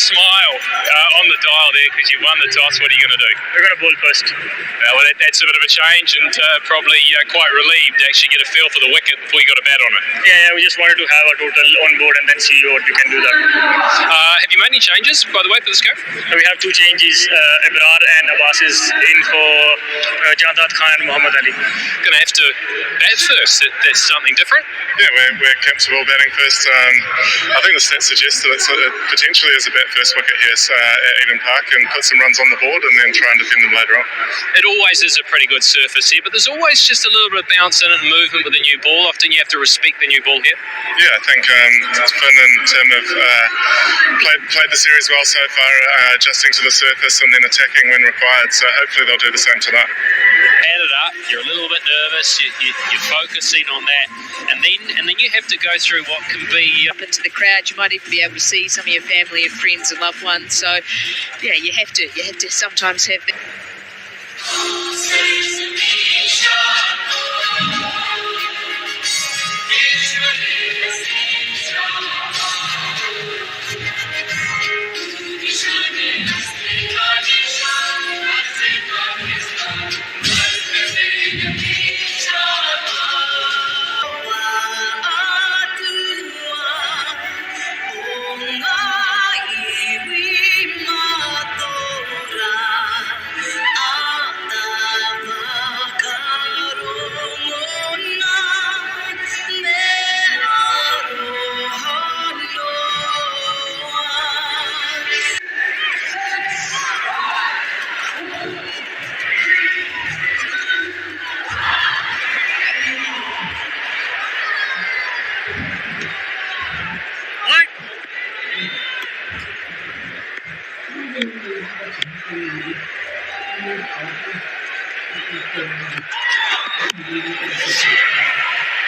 smile on the dial there because you won the toss. What are you going to do? We're going to bowl first. Well, that's a bit of a change and probably quite relieved to actually get a feel for the wicket before you got a bat on it. Yeah, we just wanted to have a total on board and then see what we can do that. Have you made any changes, by the way, for this go? We have two changes. Abrar and Abbas is in for Jandat Khan and Muhammad Ali. Going to have to bat first. That's something different. Yeah, we're comfortable batting first. I think the stats suggest that it potentially is a bat first wicket here at Eden Park and put some runs on the board and then try and defend them later on. It always is a pretty good surface here, but there's always just a little bit of bounce in it and movement with the new ball. Often you have to respect the new ball here. Yeah, I think Finn and Tim have played the series well so far, adjusting to the surface and then attacking when required, so hopefully they'll do the same tonight. Add it up, you're a little bit nervous, you're focusing on that, and then you have to go through what can be up into the crowd. You might even be able to see some of your family and friends and loved ones, so yeah, you have to sometimes have the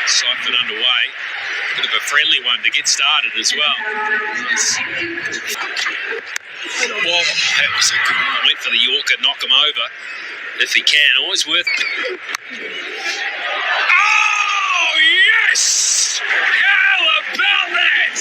siphon underway. Bit of a friendly one to get started as well. Whoa, that was a good one. Went for the Yorker, knock him over if he can. Always worth it. Oh, yes! How about that?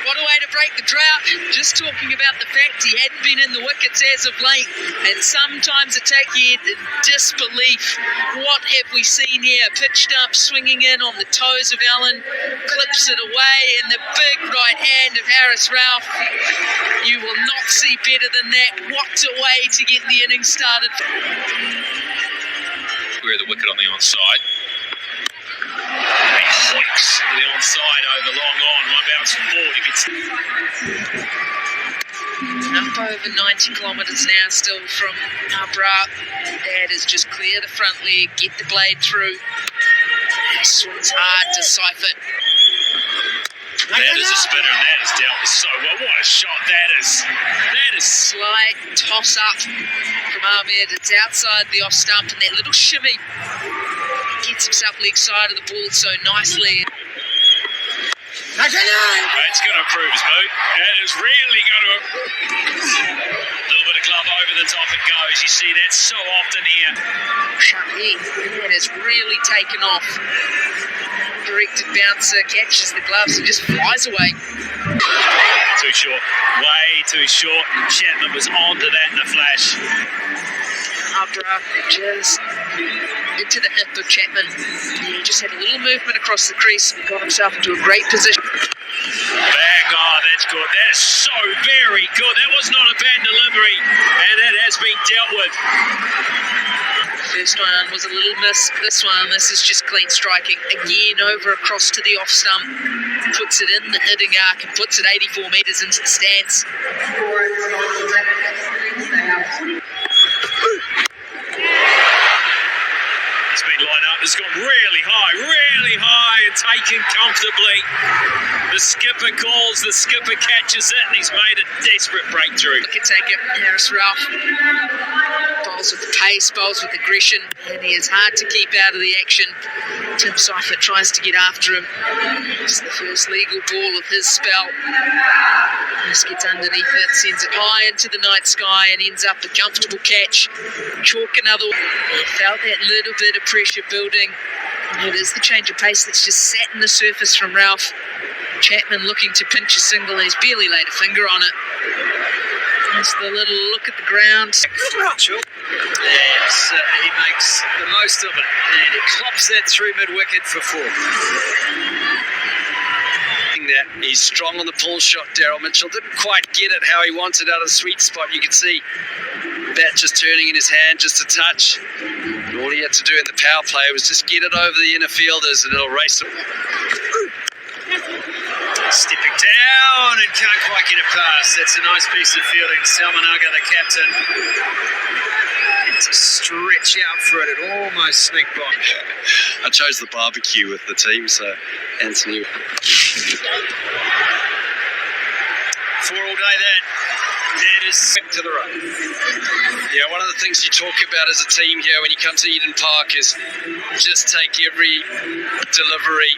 What a way to break the drought. Just talking about the fact he hadn't been in the wickets as of late, and sometimes it takes you in disbelief. What have we seen here? Pitched up, swinging in on the toes of Allen, clips it away, and the big right hand of Harris Ralph. You will not see better than that. What a way to get the innings started. We're the wicket on the onside. Hoiks the onside over long on. One bounce from forward. He gets up over 90 kilometres now still from Abrar. That is just clear the front leg, get the blade through. Swings hard to Seifert. That is a spinner and that is dealt with so well. What a shot that is. That is slight toss up from Ahmed. It's outside the off stump and that little shimmy gets himself leg side of the ball so nicely. It's going to improve his mood. That is really going to... A little bit of glove over the top it goes. You see that so often here. Shahi, that has really taken off. Directed bouncer, catches the gloves and just flies away. Too short. Way too short. Chapman was onto that in a flash. Abrar just into the hip of Chapman. He just had a little movement across the crease and got himself into a great position. Bang, oh, that's good. That is so very good. That was not a bad delivery, and it has been dealt with. First one was a little miss. This is just clean striking. Again, over across to the off stump. Puts it in the hitting arc and puts it 84 metres into the stands. It's been lined up. It's gone really high and taken comfortably. The skipper calls, the skipper catches it, and he's made a desperate breakthrough. Look at taker, Harris Ralph. Bowls with pace, bowls with aggression, and he is hard to keep out of the action. Tim Seifert tries to get after him. It's the first legal ball of his spell. Just gets underneath it, sends it high into the night sky, and ends up a comfortable catch. Chalk another one. Felt that little bit of pressure building. It is the change of pace that's just sat in the surface from Ralph. Chapman looking to pinch a single, and he's barely laid a finger on it. Just the little look at the ground. And he makes the most of it, and he clops that through mid-wicket for 4. That he's strong on the pull shot. Daryl Mitchell didn't quite get it how he wanted out of the sweet spot. You could see bat just turning in his hand just a touch. And all he had to do in the power play was just get it over the inner fielders and it'll race him. Stepping down and can't quite get it past. That's a nice piece of fielding. Salmanaga, the captain. To stretch out for it, it almost sneaked by. I chose the barbecue with the team, so Anthony. 4 all day then. It is to the right. Yeah, one of the things you talk about as a team here when you come to Eden Park is just take every delivery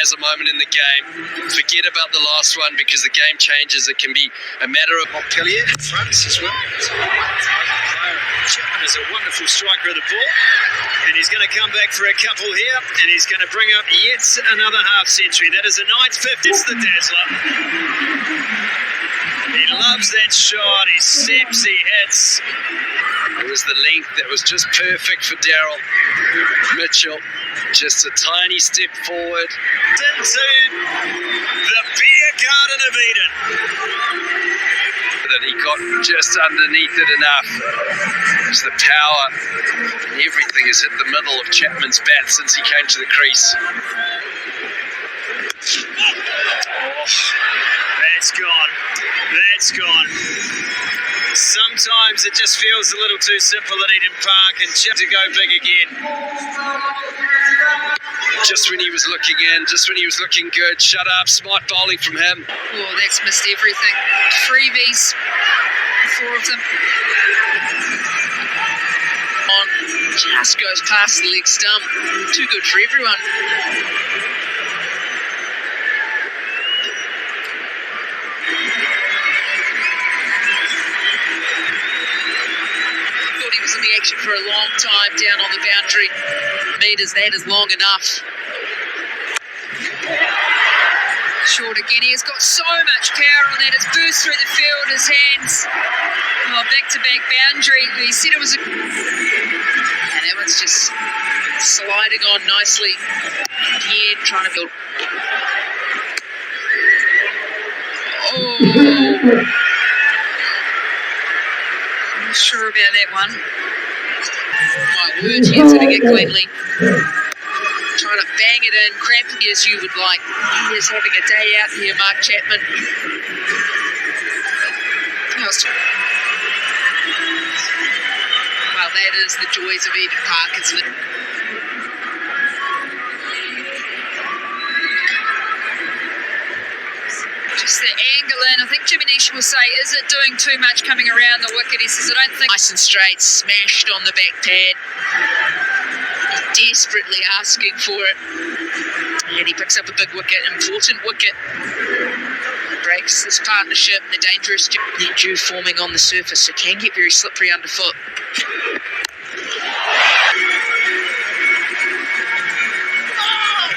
as a moment in the game. Forget about the last one because the game changes. It can be a matter of Montpellier in front as well. Chapman is a wonderful striker of the ball, and he's going to come back for a couple here, and he's going to bring up yet another half century. That is a 9th 5th. It's the dazzler. He loves that shot. He steps, he hits. It was the length that was just perfect for Daryl Mitchell. Just a tiny step forward. Into the beer garden of Eden. That he got just underneath it enough. It's the power and everything has hit the middle of Chapman's bat since he came to the crease. Oh, that's gone. That's gone. Sometimes it just feels a little too simple at Eden Park, and Chip to go big again. Just when he was looking in, just when he was looking good. Shut up, smart bowling from him. Oh, that's missed everything. Freebies, 4 of them. On, just goes past the leg stump. Too good for everyone. Thought he was in the action for a long time down on the boundary. Meters, that is long enough. Short again. He has got so much power on that. It's burst through the field. His hands. Oh, back-to-back boundary. He said it was a... And that one's just sliding on nicely. Again, trying to build... Oh! I'm not sure about that one. My word, he's hitting it cleanly. Trying to bang it in, crampy as you would like. He is having a day out here, Mark Chapman. Well, that is the joys of Eden Park, isn't it? Just the angle in. I think Jimmy Nish will say, is it doing too much coming around the wicket? He says, I don't think. Nice and straight, smashed on the back pad. Desperately asking for it, and he picks up a big wicket, important wicket. Breaks this partnership, the dangerous dew forming on the surface, so can get very slippery underfoot.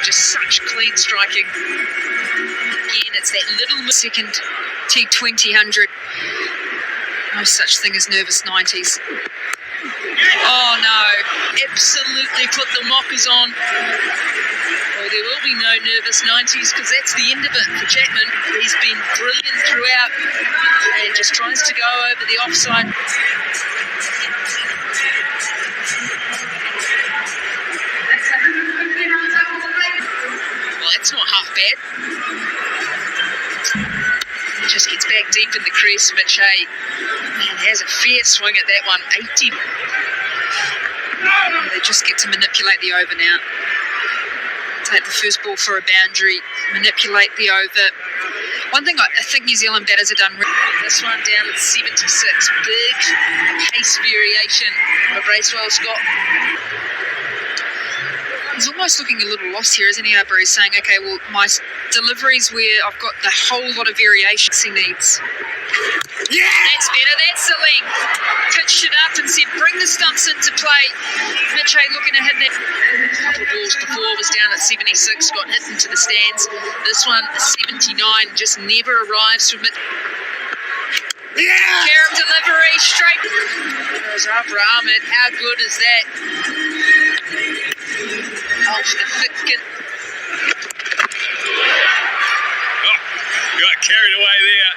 Just such clean striking. Again, it's that little second T20 100. No such thing as nervous 90s. Oh no, absolutely put the mockers on. Well, there will be no nervous 90s because that's the end of it for Chapman. He's been brilliant throughout and just tries to go over the offside. Well, that's not half bad. Just gets back deep in the crease, Mitch Hay, and has a fair swing at that one, 80. They just get to manipulate the over now. Take the first ball for a boundary, manipulate the over. One thing I think New Zealand batters have done this one down at 76. Big pace variation of Bracewell's got. He's almost looking a little lost here, isn't he, Arbor? He's saying, okay, well, my deliveries where I've got the whole lot of variations he needs. Yeah! That's better, that's the length. Pitched it up and said, bring the stumps into play. Mitch Hay looking to hit that. A couple of balls before was down at 76, got hit into the stands. This one, 79, just never arrives from it. Karam delivery straight. Goes over Ahmed. How good is that? Off the thick. Got carried away there.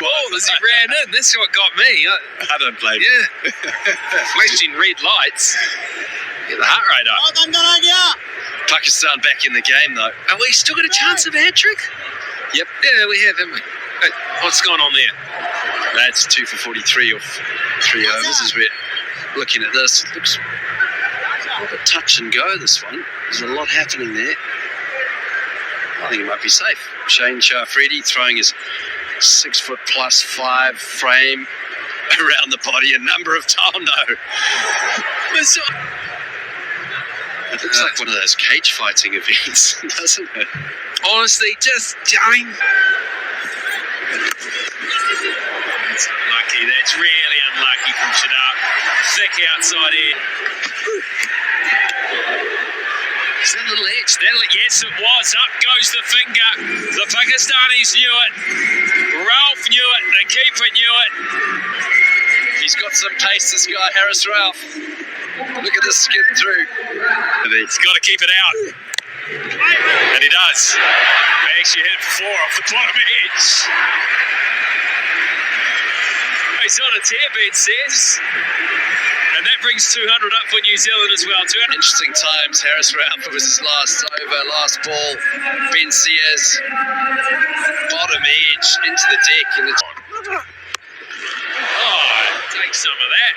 Oh, as he ran in, that's what got me. I don't blame Yeah. Flashing red lights. Get the heart rate up. Pakistan back in the game, though. Have we still got a chance of a hat-trick? Yep. Yeah, we have, haven't we? Hey, what's going on there? That's 2 for 43 off 3 overs as we're looking at this. It looks like a touch and go, this one. There's a lot happening there. I think it might be safe. Shane Shafredi throwing his 6'+5" frame around the body a number of times. Oh, no. It looks like one of those cage fighting events, doesn't it? Honestly, just, I mean... That's unlucky. That's really unlucky from Shadab. Thick outside edge. Is that a little edge? Yes, it was. Up goes the finger. The Pakistanis knew it. Ralph knew it. The keeper knew it. He's got some pace, this guy, Harris Ralph. Look at this skid through. He's got to keep it out. And he does. They actually hit 4 off the bottom edge. He's on a tear, Ben says. And that brings 200 up for New Zealand as well. 200. Interesting times. Harris Ralph, it was his last over, last ball. Ben Sears, bottom edge, into the deck. And it's Take some of that.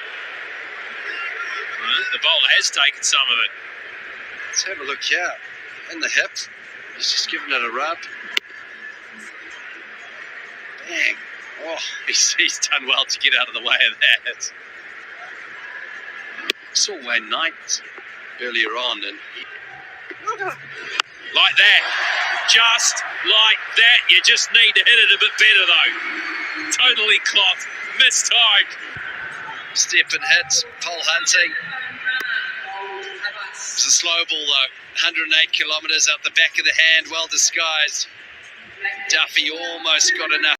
The bowler has taken some of it. Let's have a look here. In the hip. He's just giving it a rub. Bang. Oh, He's done well to get out of the way of that. saw Wayne Knight earlier on, and like that. Just like that. You just need to hit it a bit better, though. Totally cloth. Mistimed. step and hit, pole hunting. It's a slow ball though, 108 kilometres out the back of the hand, well disguised. Duffy almost got enough.